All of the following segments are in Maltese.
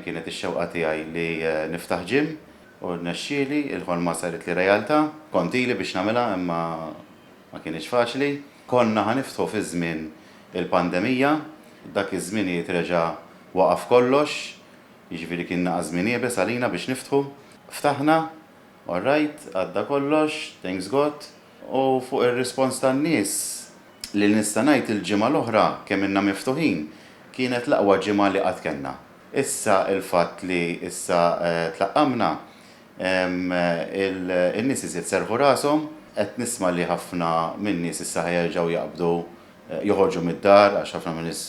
kienet ix-xewqa tiegħi li niftaħ ġim u rnexxieli il-ħolma saret li realtà. Kont ili biex nagħmilha imma ma kienx faċli. Konna ħaniftħu fi żmien il-pandemija, dak iż-żmien jitreġa' waqaf kollox, jiġifieri kien naqa' żmien nieqes għalina biex niftħu. Ftaħna, all right, għadda kollox, thanks God, u fuq ir-rispons tan-nies li nista' ngħid il-ġimgħa l-oħra kemm inna miftuħin kienet l-aqwa ġimgħa li qatt kellna. Issa il-fatt li issa tlaqqamna in-nies iżjed serħu rashom, qed nisma' li ħafna min-nies issa ħjerġgħu jaqbdu joħorġu mid-dar għax ħafna min-nies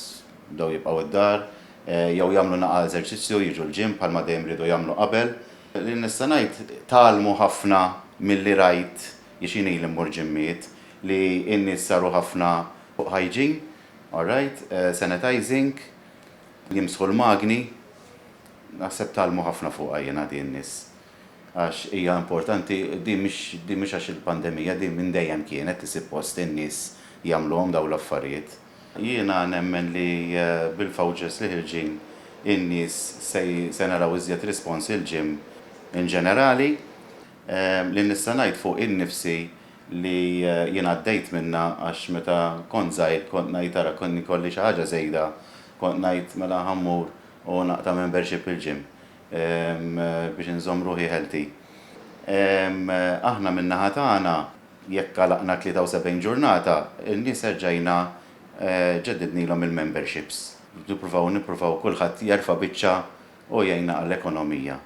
bdew jibqgħu id-dar, jew jagħmlu naqa' eżerċizzju jiġu l-ġim bħalma dejjem ridu jagħmlu qabel. Li nista' ngħid tgħallmu ħafna milli rajt jixini l-immur ġimmiet li n-nies saru ħafna fuq hygiene, all right, sanitizing, jimsħu l-magni, naħseb tgħallmu ħafna fuqha jiena din nies. Għax hija importanti, din mhix għax il-pandemija, din minn dejjem kienet isib post in-nies jagħmluhom dawn l-affarijiet. Jiena nemmen li bil-vouchers li ħirġin in-nies se naraw iżjed rispons il-ġim in ġenerali. Li nista' ngħid fuq innifsi li jien għaddejt minnha għax meta kont żgħir kont ngħid ara konni kolli xi ħaġa żejda, kont ngħid mela ħammur u naqta' membership il-ġim biex inżomm ruħi healthy. Aħna min-naħa tagħna jekk għalaqna 73 ġurnata, in-nies erġajna ġeddidnilhom il-memberships. Nippruvaw kulħadd jerfa' biċċa u jgħinna għall-ekonomija.